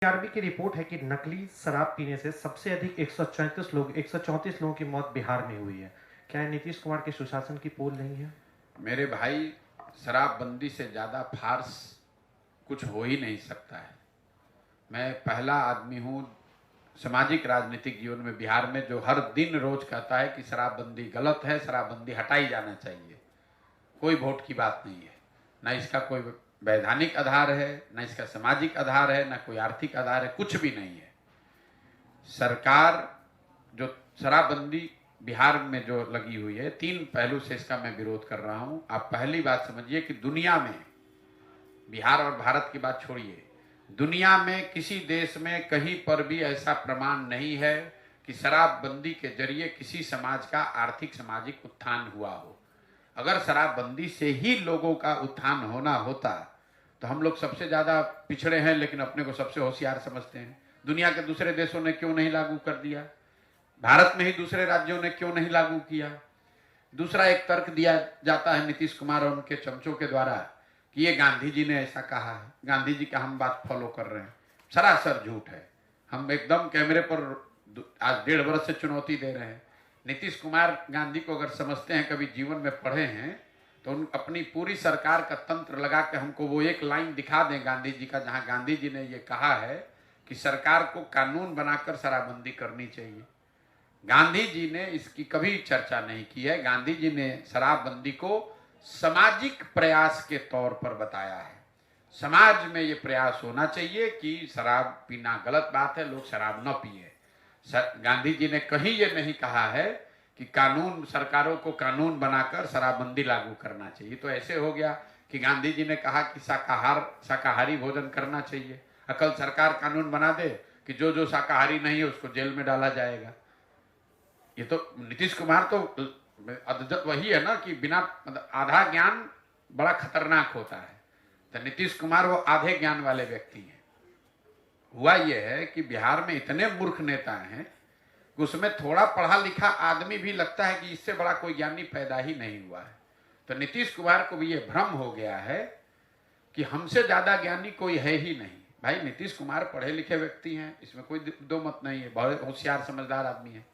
RB की report है कि नकली शराब पीने से सबसे अधिक 134 लोगों की मौत बिहार में हुई है। क्या ये नीतीश कुमार के सुशासन की पोल नहीं है? मेरे भाई, शराबबंदी से ज़्यादा फार्स कुछ हो ही नहीं सकता है। मैं पहला आदमी हूँ सामाजिक राजनीतिक जीवन में बिहार में जो हर दिन रोज कहता है कि शराबबंदी गलत है, शराबबंदी हटाई जाना चाहिए। कोई वोट की बात नहीं है, ना इसका कोई वैधानिक आधार है, ना इसका सामाजिक आधार है, ना कोई आर्थिक आधार है, कुछ भी नहीं है। सरकार जो शराबबंदी बिहार में जो लगी हुई है, तीन पहलू से इसका मैं विरोध कर रहा हूं। आप पहली बात समझिए कि दुनिया में, बिहार और भारत की बात छोड़िए, दुनिया में किसी देश में कहीं पर भी ऐसा प्रमाण नहीं है कि शराबबंदी के जरिए किसी समाज का आर्थिक सामाजिक उत्थान हुआ हो। अगर शराबबंदी से ही लोगों का उत्थान होना होता तो हम लोग सबसे ज्यादा पिछड़े हैं, लेकिन अपने को सबसे होशियार समझते हैं। दुनिया के दूसरे देशों ने क्यों नहीं लागू कर दिया? भारत में ही दूसरे राज्यों ने क्यों नहीं लागू किया? दूसरा एक तर्क दिया जाता है नीतीश कुमार और उनके चमचों के द्वारा कि ये गांधी जी ने ऐसा कहा है, गांधी जी का हम बात फॉलो कर रहे हैं। सरासर झूठ है। हम एकदम कैमरे पर आज 1.5 वर्ष से चुनौती दे रहे हैं। नीतीश कुमार गांधी को अगर समझते हैं, कभी जीवन में पढ़े हैं, तो उन अपनी पूरी सरकार का तंत्र लगा के हमको वो एक लाइन दिखा दें गांधी जी का, जहां गांधी जी ने ये कहा है कि सरकार को कानून बनाकर शराबबंदी करनी चाहिए। गांधी जी ने इसकी कभी चर्चा नहीं की है। गांधी जी ने शराबबंदी को सामाजिक प्रयास के तौर पर बताया है। समाज में ये प्रयास होना चाहिए कि शराब पीना गलत बात है, लोग शराब न पिए। गांधी जी ने कहीं ये नहीं कहा है कि कानून, सरकारों को कानून बनाकर शराबबंदी लागू करना चाहिए। तो ऐसे हो गया कि गांधी जी ने कहा कि शाकाहारी भोजन करना चाहिए, कल सरकार कानून बना दे कि जो शाकाहारी नहीं है उसको जेल में डाला जाएगा। ये तो नीतीश कुमार तो वही है ना कि बिना आधा ज्ञान बड़ा खतरनाक होता है। तो नीतीश कुमार वो आधे ज्ञान वाले व्यक्ति हैं। हुआ ये है कि बिहार में इतने मूर्ख नेता हैं कि उसमें थोड़ा पढ़ा लिखा आदमी भी लगता है कि इससे बड़ा कोई ज्ञानी पैदा ही नहीं हुआ है। तो नीतीश कुमार को भी ये भ्रम हो गया है कि हमसे ज्यादा ज्ञानी कोई है ही नहीं। भाई, नीतीश कुमार पढ़े लिखे व्यक्ति हैं, इसमें कोई दो मत नहीं है, बहुत होशियार समझदार आदमी है।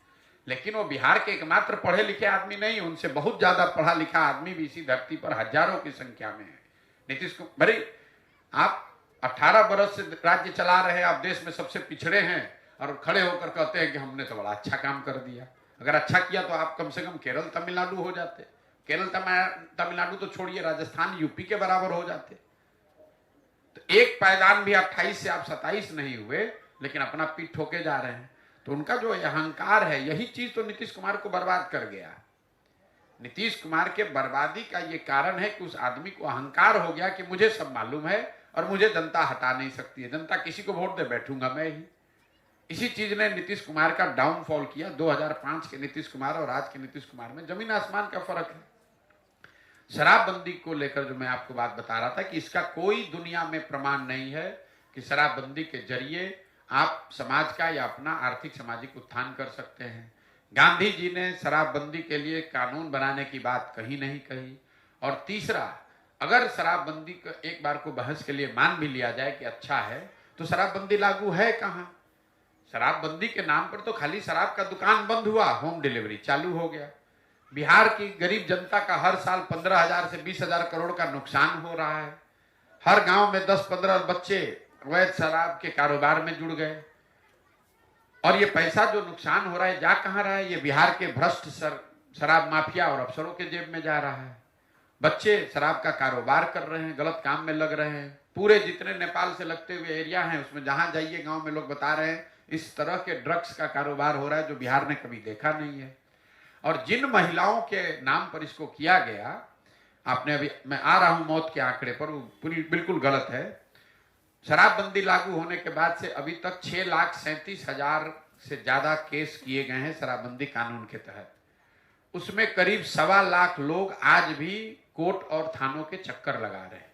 लेकिन वो बिहार के एकमात्र पढ़े लिखे आदमी नहीं, उनसे बहुत ज्यादा पढ़ा लिखा आदमी भी इसी धरती पर हजारों की संख्या में है। नीतीश कुमार, भाई आप 18 बरस से राज्य चला रहे हैं, आप देश में सबसे पिछड़े हैं और खड़े होकर कहते हैं कि हमने तो बड़ा अच्छा काम कर दिया। अगर अच्छा किया तो आप कम से कम केरल तमिलनाडु हो जाते। केरल तमिलनाडु तो छोड़िए, राजस्थान यूपी के बराबर हो जाते। तो एक पायदान भी 28 से आप 27 नहीं हुए, लेकिन अपना पीठ ठोके जा रहे हैं। तो उनका जो अहंकार है, यही चीज तो नीतीश कुमार को बर्बाद कर गया। नीतीश कुमार के बर्बादी का ये कारण है कि उस आदमी को अहंकार हो गया कि मुझे सब मालूम है और मुझे जनता हटा नहीं सकती है। जनता किसी को वोट दे, बैठूंगा मैं ही। इसी चीज ने नीतीश कुमार का डाउनफॉल किया। 2005 के नीतीश कुमार और आज के नीतीश कुमार में जमीन आसमान का फर्क है। शराबबंदी को लेकर जो मैं आपको बात बता रहा था कि इसका कोई दुनिया में प्रमाण नहीं है कि शराबबंदी के जरिए आप समाज का या अपना आर्थिक सामाजिक उत्थान कर सकते हैं। गांधी जी ने शराबबंदी के लिए कानून बनाने की बात कहीं नहीं कही। और तीसरा, अगर शराबबंदी को एक बार को बहस के लिए मान भी लिया जाए कि अच्छा है, तो शराबबंदी लागू है कहां? शराबबंदी के नाम पर तो खाली शराब का दुकान बंद हुआ, होम डिलीवरी चालू हो गया। बिहार की गरीब जनता का हर साल 15,000 से 20,000 करोड़ का नुकसान हो रहा है। हर गांव में 10-15 बच्चे अवैध शराब के कारोबार में जुड़ गए। और ये पैसा जो नुकसान हो रहा है जा कहां रहा है? ये बिहार के भ्रष्ट शराब माफिया और अफसरों के जेब में जा रहा है। बच्चे शराब का कारोबार कर रहे हैं, गलत काम में लग रहे हैं। पूरे जितने नेपाल से लगते हुए एरिया हैं, उसमें जहां जाइए गांव में लोग बता रहे हैं इस तरह के ड्रग्स का कारोबार हो रहा है जो बिहार ने कभी देखा नहीं है। और जिन महिलाओं के नाम पर इसको किया गया, आपने अभी, मैं आ रहा हूं मौत के आंकड़े पर, वो पूरी बिल्कुल गलत है। शराबबंदी लागू होने के बाद से अभी तक 6,37,000 से ज्यादा केस किए गए हैं शराबबंदी कानून के तहत। उसमें करीब 1.25 लाख लोग आज भी कोर्ट और थानों के चक्कर लगा रहे हैं।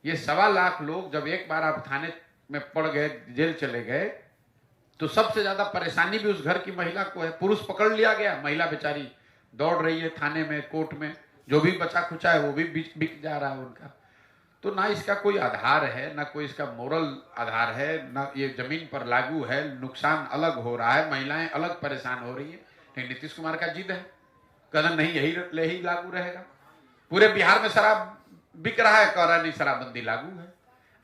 ये 1.25 लाख लोग जब एक बार आप थाने में पड़ गए, जेल चले गए, तो सबसे ज्यादा परेशानी भी उस घर की महिला को है। पुरुष पकड़ लिया गया, महिला बेचारी दौड़ रही है थाने में, कोर्ट में, जो भी बचा खुचा है वो भी बिक जा रहा है उनका। तो ना इसका कोई आधार है, ना कोई इसका मोरल आधार है, ना ये जमीन पर लागू है। नुकसान अलग हो रहा है, महिलाएं अलग परेशान हो रही है, लेकिन नीतीश कुमार का जिद है, कहना नहीं यही लागू रहेगा। पूरे बिहार में शराब बिक रहा है, कह रहा नहीं शराबबंदी लागू है।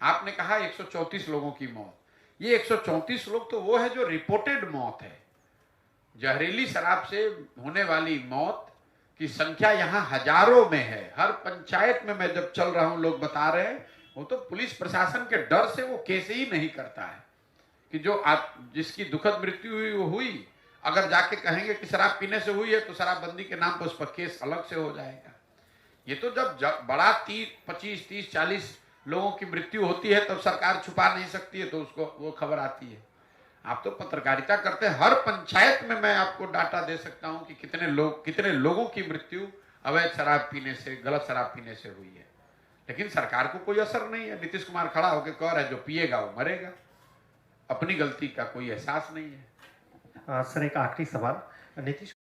आपने कहा 134 लोगों की मौत, ये 134 लोग तो वो है जो रिपोर्टेड मौत है। जहरीली शराब से होने वाली मौत की संख्या यहाँ हजारों में है। हर पंचायत में मैं जब चल रहा हूं, लोग बता रहे हैं, वो तो पुलिस प्रशासन के डर से वो केस ही नहीं करता है कि जो जिसकी दुखद मृत्यु हुई वो हुई, अगर जाके कहेंगे कि शराब पीने से हुई है तो शराबबंदी के नाम पर उस पर केस अलग से हो जाएगा। ये तो जब बड़ा 25, 30, 40 लोगों की मृत्यु होती है तब सरकार छुपा नहीं सकती है, तो उसको वो खबर आती है। आप तो पत्रकारिता करते हैं, हर पंचायत में मैं आपको डाटा दे सकता हूं कि कितने लोगों की मृत्यु अवैध शराब पीने से, गलत शराब पीने से हुई है, लेकिन सरकार को कोई असर नहीं है। नीतीश कुमार खड़ा होकर कह रहा है जो पिएगा वो मरेगा, अपनी गलती का कोई एहसास नहीं है। सर, एक आखिरी सवाल, नीतीश